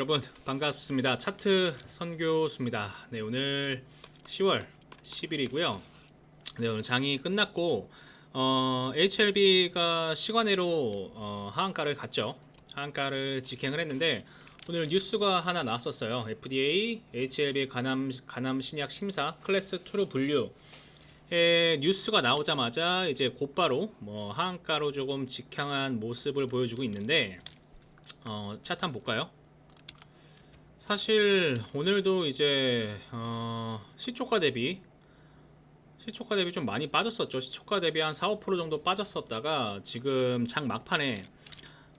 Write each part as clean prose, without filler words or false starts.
여러분 반갑습니다. 차트 선교수입니다. 네, 오늘 10월 10일이고요. 네, 오늘 장이 끝났고 HLB가 시간외로 하한가를 갔죠. 하한가를 직행을 했는데 오늘 뉴스가 하나 나왔었어요. FDA HLB 간암 신약 심사 클래스 2로 분류 뉴스가 나오자마자 이제 곧바로 하한가로 조금 직행한 모습을 보여주고 있는데 차트 한번 볼까요? 사실 오늘도 이제 시초가 대비 좀 많이 빠졌었죠. 시초가 대비 한 4~5% 정도 빠졌었다가 지금 장 막판에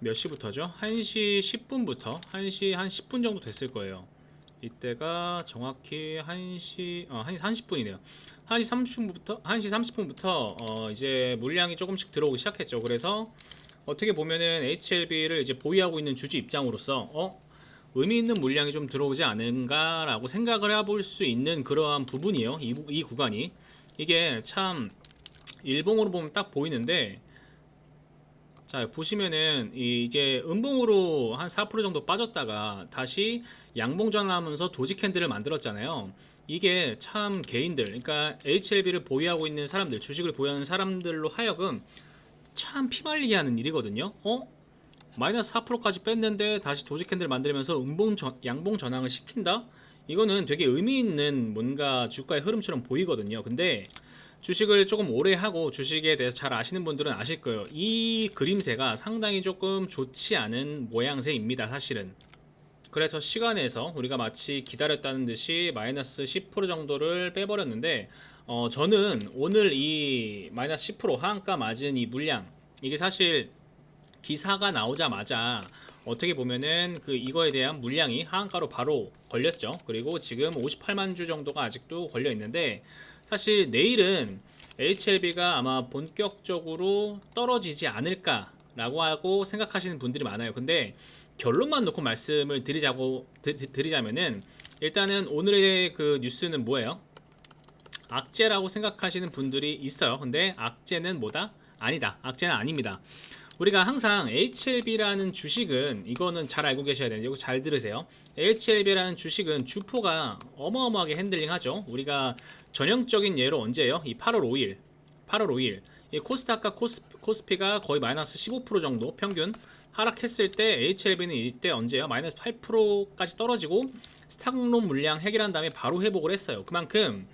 몇 시부터죠? 1시 10분부터 1시 한 10분 정도 됐을 거예요. 이때가 정확히 1시 30분이네요. 1시 30분부터 이제 물량이 조금씩 들어오기 시작했죠. 그래서 어떻게 보면은 HLB를 이제 보유하고 있는 주주 입장으로서 의미 있는 물량이 좀 들어오지 않은가라고 생각을 해볼 수 있는 그러한 부분이에요. 이 구간이 이게 참 일봉으로 보면 딱 보이는데, 자 보시면은 이제 음봉으로 한 4% 정도 빠졌다가 다시 양봉 전환하면서 도지 캔들을 만들었잖아요. 이게 참 개인들, 그러니까 HLB를 보유하고 있는 사람들, 주식을 보유하는 사람들로 하여금 참 피말리게 하는 일이거든요. 마이너스 4%까지 뺐는데 다시 도지 캔들 만들면서 양봉 전환을 시킨다? 이거는 되게 의미 있는 뭔가 주가의 흐름처럼 보이거든요. 근데 주식을 조금 오래 하고 주식에 대해서 잘 아시는 분들은 아실 거예요. 이 그림새가 상당히 조금 좋지 않은 모양새입니다, 사실은. 그래서 시간에서 우리가 마치 기다렸다는 듯이 마이너스 10% 정도를 빼버렸는데, 저는 오늘 이 마이너스 10% 하한가 맞은 이 물량, 이게 사실 기사가 나오자마자 어떻게 보면은 이거에 대한 물량이 하한가로 바로 걸렸죠. 그리고 지금 58만 주 정도가 아직도 걸려 있는데, 사실 내일은 HLB가 아마 본격적으로 떨어지지 않을까라고 하고 생각하시는 분들이 많아요. 근데 결론만 놓고 말씀을 드리자면은, 일단은 오늘의 그 뉴스는 뭐예요? 악재라고 생각하시는 분들이 있어요. 근데 악재는 뭐다? 아니다. 악재는 아닙니다. 우리가 항상 HLB라는 주식은, 이거는 잘 알고 계셔야 되는데 이거 잘 들으세요. HLB라는 주식은 주포가 어마어마하게 핸들링 하죠. 우리가 전형적인 예로 언제예요? 이 8월 5일 이 코스닥과 코스피가 거의 마이너스 15% 정도 평균 하락했을 때 HLB는 이때 언제예요? 마이너스 8%까지 떨어지고 스탁론 물량 해결한 다음에 바로 회복을 했어요. 그만큼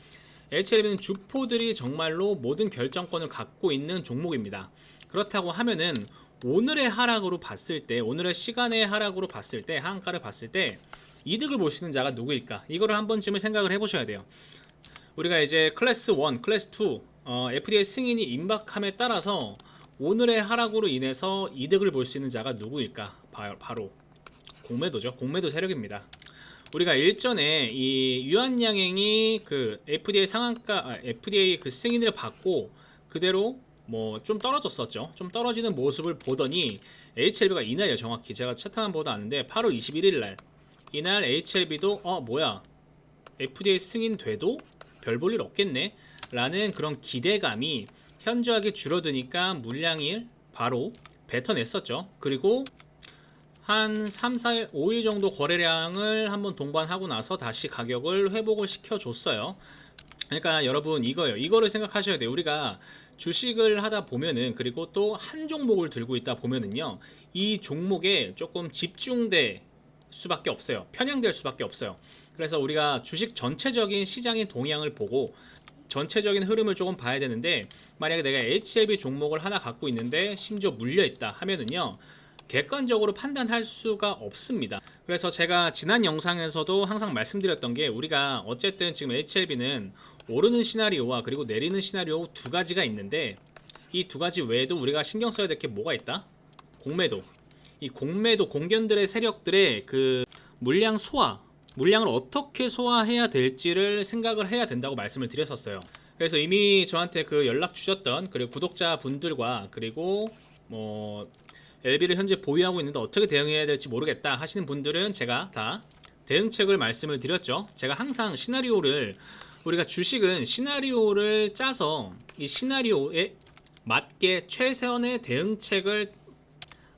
HLB는 주포들이 정말로 모든 결정권을 갖고 있는 종목입니다. 그렇다고 하면은 오늘의 하락으로 봤을 때, 오늘의 시간의 하락으로 봤을 때, 하한가를 봤을 때 이득을 볼 수 있는 자가 누구일까? 이거를 한 번쯤은 생각을 해보셔야 돼요. 우리가 이제 클래스 1, 클래스 2 FDA 승인이 임박함에 따라서 오늘의 하락으로 인해서 이득을 볼 수 있는 자가 누구일까? 바로 공매도죠. 공매도 세력입니다. 우리가 일전에 이 유한양행이 그 FDA 그 승인을 받고 그대로 좀 떨어졌었죠. 좀 떨어지는 모습을 보더니 HLB가 이날이요, 정확히 제가 차트만 보도 아는데 8월 21일 날 이날 HLB도 뭐야, FDA 승인 돼도 별 볼 일 없겠네 라는 그런 기대감이 현저하게 줄어드니까 물량을 바로 뱉어냈었죠. 그리고 한 3, 4일, 5일 정도 거래량을 한번 동반하고 나서 다시 가격을 회복을 시켜줬어요. 그러니까 여러분 이거예요. 이거를 생각하셔야 돼요. 우리가 주식을 하다 보면은, 그리고 또 한 종목을 들고 있다 보면은요, 이 종목에 조금 집중될 수밖에 없어요. 편향될 수밖에 없어요. 그래서 우리가 주식 전체적인 시장의 동향을 보고 전체적인 흐름을 조금 봐야 되는데, 만약에 내가 HLB 종목을 하나 갖고 있는데 심지어 물려있다 하면은요, 객관적으로 판단할 수가 없습니다. 그래서 제가 지난 영상에서도 항상 말씀드렸던 게, 우리가 어쨌든 지금 HLB는 오르는 시나리오와 그리고 내리는 시나리오 두 가지가 있는데, 이 두 가지 외에도 우리가 신경 써야 될 게 뭐가 있다? 공매도. 이 공매도, 공견들의 세력들의 그 물량을 어떻게 소화해야 될지를 생각을 해야 된다고 말씀을 드렸었어요. 그래서 이미 저한테 그 연락 주셨던, 그리고 구독자분들과, 그리고 LB를 현재 보유하고 있는데 어떻게 대응해야 될지 모르겠다 하시는 분들은 제가 다 대응책을 말씀을 드렸죠. 제가 항상 우리가 주식은 시나리오를 짜서 이 시나리오에 맞게 최선의 대응책을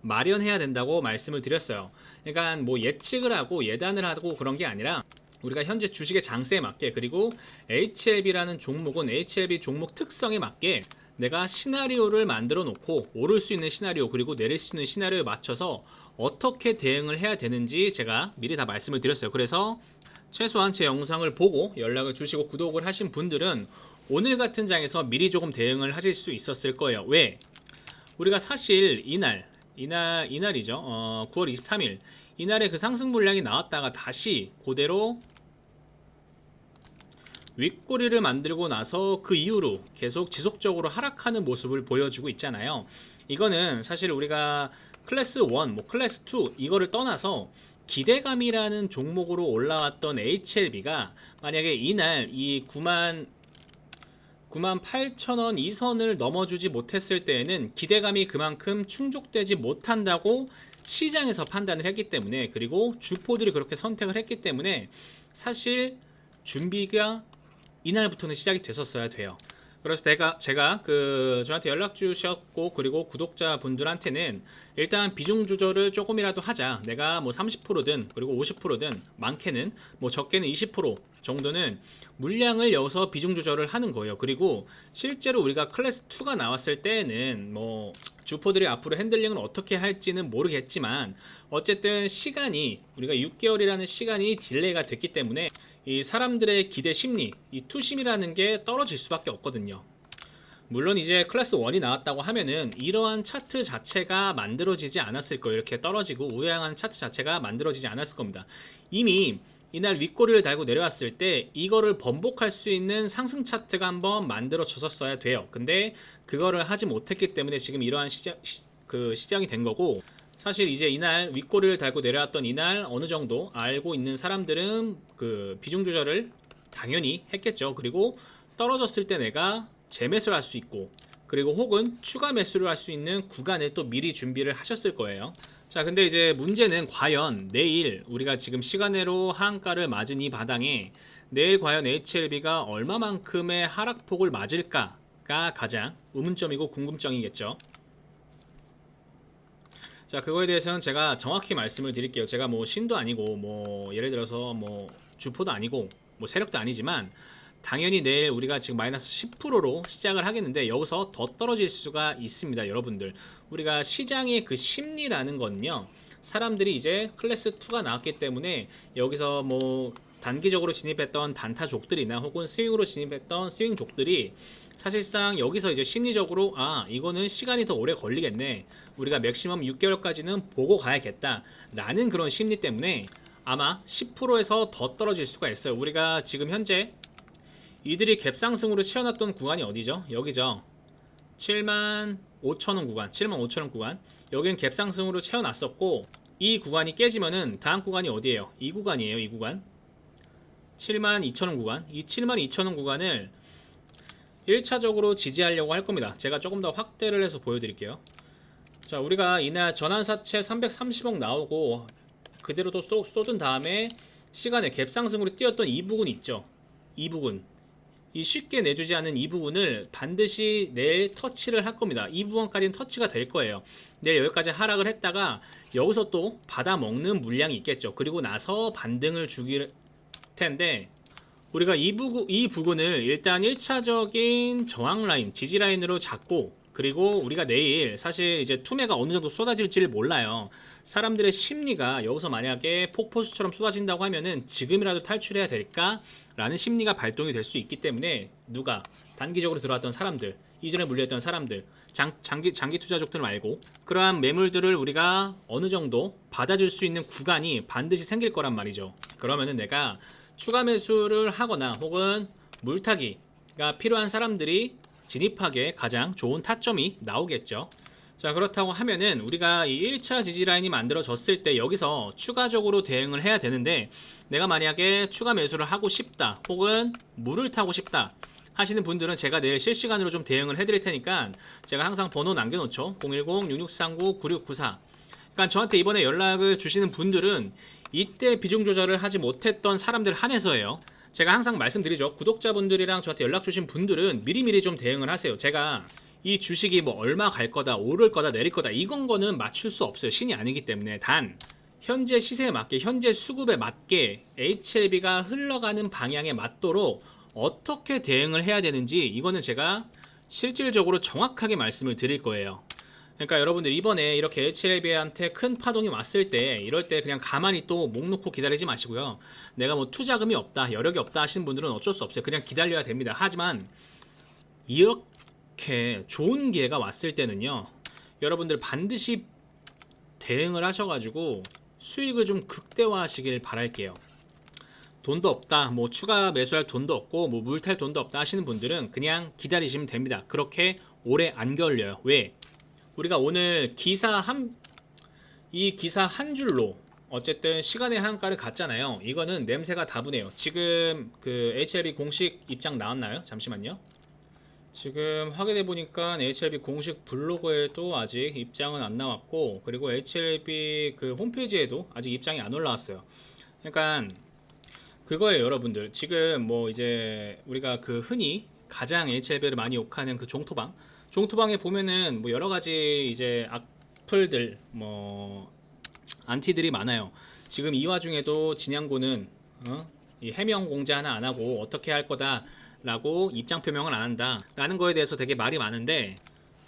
마련해야 된다고 말씀을 드렸어요. 그러니까 뭐 예측을 하고 예단을 하고 그런 게 아니라 우리가 현재 주식의 장세에 맞게, 그리고 HLB라는 종목은 HLB 종목 특성에 맞게 내가 시나리오를 만들어 놓고 오를 수 있는 시나리오 그리고 내릴 수 있는 시나리오에 맞춰서 어떻게 대응을 해야 되는지 제가 미리 다 말씀을 드렸어요. 그래서 최소한 제 영상을 보고 연락을 주시고 구독을 하신 분들은 오늘 같은 장에서 미리 조금 대응을 하실 수 있었을 거예요. 왜? 우리가 사실 이날이죠. 9월 23일 이날에 그 상승 물량이 나왔다가 다시 그대로 윗꼬리를 만들고 나서 그 이후로 계속 지속적으로 하락하는 모습을 보여주고 있잖아요. 이거는 사실 우리가 클래스 1, 뭐 클래스 2 이거를 떠나서 기대감이라는 종목으로 올라왔던 HLB가 만약에 이날 이 98,000원 이선을 넘어주지 못했을 때에는 기대감이 그만큼 충족되지 못한다고 시장에서 판단을 했기 때문에, 그리고 주포들이 그렇게 선택을 했기 때문에 사실 준비가 이날부터는 시작이 됐었어야 돼요. 그래서 제가 저한테 연락 주셨고 그리고 구독자 분들한테는 일단 비중 조절을 조금이라도 하자. 내가 뭐 30%든 그리고 50%든 많게는 뭐 적게는 20% 정도는 물량을 여서 비중 조절을 하는 거예요. 그리고 실제로 우리가 클래스 2가 나왔을 때는 뭐 주포들이 앞으로 핸들링을 어떻게 할지는 모르겠지만 어쨌든 시간이 우리가 6개월이라는 시간이 딜레이가 됐기 때문에 이 사람들의 기대 심리, 이 투심이라는 게 떨어질 수밖에 없거든요. 물론 이제 클래스 1이 나왔다고 하면은 이러한 차트 자체가 만들어지지 않았을 거예요. 이렇게 떨어지고 우양한 차트 자체가 만들어지지 않았을 겁니다. 이미 이날 윗꼬리를 달고 내려왔을 때 이거를 번복할 수 있는 상승 차트가 한번 만들어졌었어야 돼요. 근데 그거를 하지 못했기 때문에 지금 이러한 시장이 된 거고, 사실 이제 이날 윗꼬리를 달고 내려왔던 이날 어느 정도 알고 있는 사람들은 그 비중 조절을 당연히 했겠죠. 그리고 떨어졌을 때 내가 재매수를 할 수 있고, 그리고 혹은 추가 매수를 할 수 있는 구간을 또 미리 준비를 하셨을 거예요. 자, 근데 이제 문제는 과연 내일 우리가 지금 시간으로 하한가를 맞은 이 바닥에 내일 과연 HLB가 얼마만큼의 하락폭을 맞을까가 가장 의문점이고 궁금증이겠죠. 자, 그거에 대해서는 제가 정확히 말씀을 드릴게요. 제가 뭐 신도 아니고 뭐 예를 들어서 뭐 주포도 아니고 뭐 세력도 아니지만 당연히 내일 우리가 지금 마이너스 10%로 시작을 하겠는데 여기서 더 떨어질 수가 있습니다. 여러분들, 우리가 시장의 그 심리라는 거는요, 사람들이 이제 클래스 2가 나왔기 때문에 여기서 뭐 단기적으로 진입했던 단타족들이나 혹은 스윙으로 진입했던 스윙족들이 사실상 여기서 이제 심리적으로 이거는 시간이 더 오래 걸리겠네, 우리가 맥시멈 6개월까지는 보고 가야겠다 라는 그런 심리 때문에 아마 10%에서 더 떨어질 수가 있어요. 우리가 지금 현재 이들이 갭상승으로 채워놨던 구간이 어디죠? 여기죠. 75,000원 구간, 75,000원 구간. 여기는 갭상승으로 채워놨었고 이 구간이 깨지면은 다음 구간이 어디예요? 이 구간이에요. 이 구간 72,000원 구간. 이 72,000원 구간을 1차적으로 지지하려고 할 겁니다. 제가 조금 더 확대를 해서 보여드릴게요. 자, 우리가 이날 전환사채 330억 나오고 그대로 또 쏟은 다음에 시간에 갭상승으로 뛰었던 이 부분 있죠. 이 부분, 이 쉽게 내주지 않은 이 부분을 반드시 내일 터치를 할 겁니다. 이 부분까지는 터치가 될 거예요. 내일 여기까지 하락을 했다가 여기서 또 받아먹는 물량이 있겠죠. 그리고 나서 반등을 주길 텐데 우리가 이 부분을 일단 1차적인 저항 라인, 지지 라인으로 잡고, 그리고 우리가 내일 사실 이제 투매가 어느 정도 쏟아질지를 몰라요. 사람들의 심리가 여기서 만약에 폭포수처럼 쏟아진다고 하면은 지금이라도 탈출해야 될까? 라는 심리가 발동이 될 수 있기 때문에 누가 단기적으로 들어왔던 사람들, 이전에 물렸던 사람들, 장기 투자족들 말고 그러한 매물들을 우리가 어느 정도 받아줄 수 있는 구간이 반드시 생길 거란 말이죠. 그러면은 내가 추가 매수를 하거나 혹은 물타기가 필요한 사람들이 진입하기에 가장 좋은 타점이 나오겠죠. 자, 그렇다고 하면은 우리가 이 1차 지지라인이 만들어졌을 때 여기서 추가적으로 대응을 해야 되는데, 내가 만약에 추가 매수를 하고 싶다 혹은 물을 타고 싶다 하시는 분들은 제가 내일 실시간으로 좀 대응을 해드릴 테니까 제가 항상 번호 남겨놓죠. 010-6639-9694. 그러니까 저한테 이번에 연락을 주시는 분들은 이때 비중 조절을 하지 못했던 사람들 한해서예요. 제가 항상 말씀드리죠. 구독자분들이랑 저한테 연락 주신 분들은 미리미리 좀 대응을 하세요. 제가 이 주식이 뭐 얼마 갈 거다, 오를 거다, 내릴 거다, 이건 거는 맞출 수 없어요. 신이 아니기 때문에. 단 현재 시세에 맞게, 현재 수급에 맞게 HLB가 흘러가는 방향에 맞도록 어떻게 대응을 해야 되는지, 이거는 제가 실질적으로 정확하게 말씀을 드릴 거예요. 그러니까 여러분들 이번에 이렇게 HLB한테 큰 파동이 왔을 때, 이럴 때 그냥 가만히 또 목 놓고 기다리지 마시고요. 내가 뭐 투자금이 없다, 여력이 없다 하시는 분들은 어쩔 수 없어요. 그냥 기다려야 됩니다. 하지만 이렇게 좋은 기회가 왔을 때는요, 여러분들 반드시 대응을 하셔가지고 수익을 좀 극대화하시길 바랄게요. 돈도 없다, 뭐 추가 매수할 돈도 없고 뭐 물탈 돈도 없다 하시는 분들은 그냥 기다리시면 됩니다. 그렇게 오래 안 걸려요. 왜? 우리가 오늘 이 기사 한 줄로 어쨌든 시간의 한가를 갔잖아요. 이거는 냄새가 다분해요. 지금 그 HLB 공식 입장 나왔나요? 잠시만요. 지금 확인해 보니까 HLB 공식 블로그에도 아직 입장은 안 나왔고, 그리고 HLB 그 홈페이지에도 아직 입장이 안 올라왔어요. 그러니까 그거예요, 여러분들. 지금 뭐 이제 우리가 그 흔히 가장 HLB를 많이 욕하는 그 종토방에 보면은 뭐 여러 가지 이제 악플들, 뭐 안티들이 많아요. 지금 이 와중에도 진양고는 이 해명 공제 하나 안 하고 어떻게 할 거다라고 입장 표명을 안 한다라는 거에 대해서 되게 말이 많은데,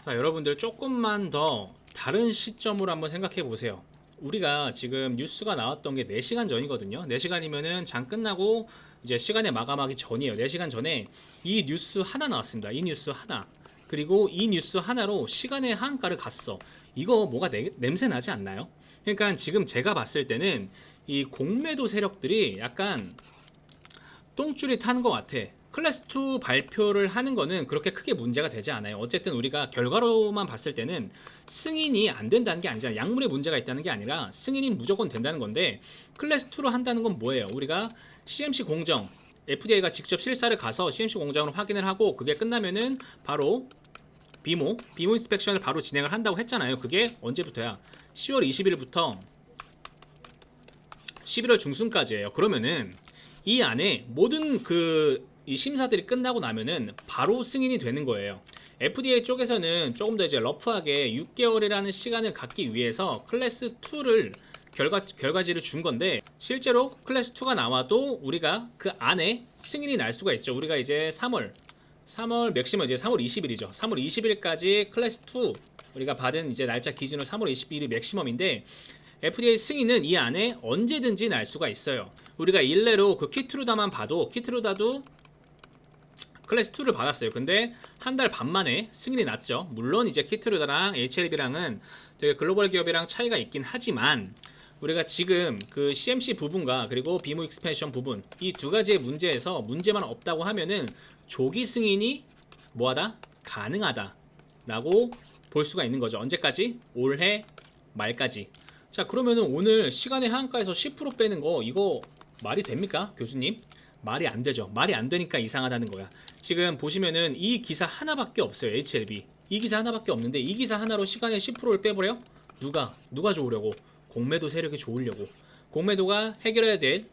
자, 여러분들 조금만 더 다른 시점으로 한번 생각해 보세요. 우리가 지금 뉴스가 나왔던 게 4시간 전이거든요. 4시간이면은 장 끝나고 이제 시간에 마감하기 전이에요. 4시간 전에 이 뉴스 하나 나왔습니다. 이 뉴스 하나. 그리고 이 뉴스 하나로 시간의 한가를 갔어. 이거 뭐가 냄새 나지 않나요? 그러니까 지금 제가 봤을 때는 이 공매도 세력들이 약간 똥줄이 타는 것 같아. 클래스2 발표를 하는 거는 그렇게 크게 문제가 되지 않아요. 어쨌든 우리가 결과로만 봤을 때는 승인이 안 된다는 게 아니잖아요. 약물에 문제가 있다는 게 아니라 승인이 무조건 된다는 건데, 클래스2로 한다는 건 뭐예요? 우리가 CMC 공정, FDA가 직접 실사를 가서 CMC 공정을 확인을 하고, 그게 끝나면은 바로 비모 인스펙션을 바로 진행을 한다고 했잖아요. 그게 언제부터야? 10월 20일부터 11월 중순까지예요. 그러면은 이 안에 모든 이 심사들이 끝나고 나면은 바로 승인이 되는 거예요. FDA 쪽에서는 조금 더 이제 러프하게 6개월이라는 시간을 갖기 위해서 클래스 2를 결과지를 준 건데, 실제로 클래스 2가 나와도 우리가 그 안에 승인이 날 수가 있죠. 우리가 이제 3월 맥시멈 이제 3월 20일이죠. 3월 20일까지 클래스 2 우리가 받은 이제 날짜 기준으로 3월 20일이 맥시멈인데, FDA 승인은 이 안에 언제든지 날 수가 있어요. 우리가 일례로 그 키트루다만 봐도, 키트루다도 클래스 2를 받았어요. 근데 한 달 반 만에 승인이 났죠. 물론 이제 키트루다랑 HLB랑은 되게 글로벌 기업이랑 차이가 있긴 하지만, 우리가 지금 그 CMC 부분과 그리고 비모 익스펜션 부분, 이 두 가지의 문제에서 문제만 없다고 하면은 조기 승인이 뭐하다? 가능하다 라고 볼 수가 있는 거죠. 언제까지? 올해 말까지. 자, 그러면은 오늘 시간의 한가에서 10% 빼는 거, 이거 말이 됩니까, 교수님? 말이 안 되죠. 말이 안 되니까 이상하다는 거야. 지금 보시면은 이 기사 하나밖에 없어요. HLB 이 기사 하나밖에 없는데, 이 기사 하나로 시간의 10%를 빼버려? 누가 좋으려고? 공매도 세력이 좋으려고. 공매도가 해결해야 될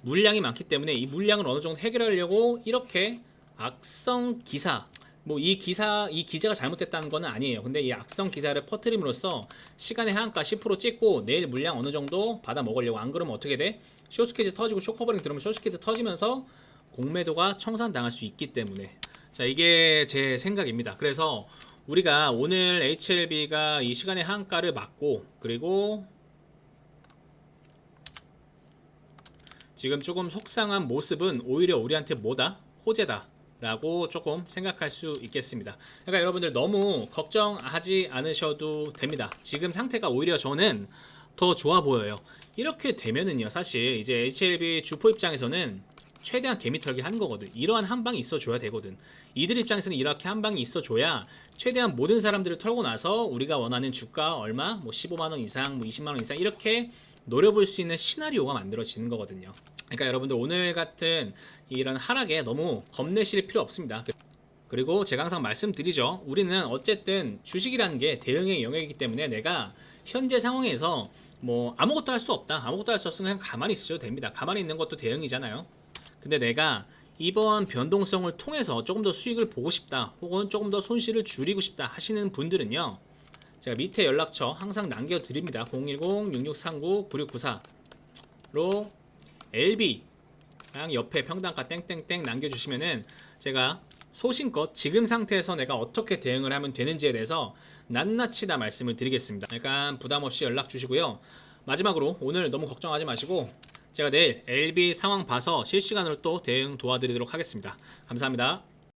물량이 많기 때문에 이 물량을 어느 정도 해결하려고 이렇게 악성 기사, 뭐 이 기자가 잘못됐다는 건 아니에요. 근데 이 악성 기사를 퍼뜨림으로써 시간의 하한가 10% 찍고 내일 물량 어느 정도 받아 먹으려고. 안 그러면 어떻게 돼? 쇼스퀴즈 터지고 쇼커버링 들으면 쇼스퀴즈 터지면서 공매도가 청산당할 수 있기 때문에. 자, 이게 제 생각입니다. 그래서 우리가 오늘 HLB가 이 시간의 하한가를 막고, 그리고 지금 조금 속상한 모습은 오히려 우리한테 뭐다? 호재다 라고 조금 생각할 수 있겠습니다. 그러니까 여러분들 너무 걱정하지 않으셔도 됩니다. 지금 상태가 오히려 저는 더 좋아 보여요. 이렇게 되면은요, 사실 이제 HLB 주포 입장에서는 최대한 개미 털기 하는 거거든. 이러한 한 방이 있어 줘야 되거든. 이들 입장에서는 이렇게 한 방이 있어 줘야 최대한 모든 사람들을 털고 나서 우리가 원하는 주가 얼마, 뭐 15만원 이상, 뭐 20만원 이상 이렇게 노려볼 수 있는 시나리오가 만들어지는 거거든요. 그러니까 여러분들 오늘 같은 이런 하락에 너무 겁내실 필요 없습니다. 그리고 제가 항상 말씀드리죠. 우리는 어쨌든 주식이라는 게 대응의 영역이기 때문에, 내가 현재 상황에서 뭐 아무것도 할 수 없다, 아무것도 할 수 없으면 그냥 가만히 있어도 됩니다. 가만히 있는 것도 대응이잖아요. 근데 내가 이번 변동성을 통해서 조금 더 수익을 보고 싶다, 혹은 조금 더 손실을 줄이고 싶다 하시는 분들은요, 제가 밑에 연락처 항상 남겨드립니다. 010-6639-9694로 LB 그냥 옆에 평단가 땡땡땡 남겨주시면은 제가 소신껏 지금 상태에서 내가 어떻게 대응을 하면 되는지에 대해서 낱낱이 다 말씀을 드리겠습니다. 약간 부담 없이 연락 주시고요. 마지막으로 오늘 너무 걱정하지 마시고 제가 내일 LB 상황 봐서 실시간으로 또 대응 도와드리도록 하겠습니다. 감사합니다.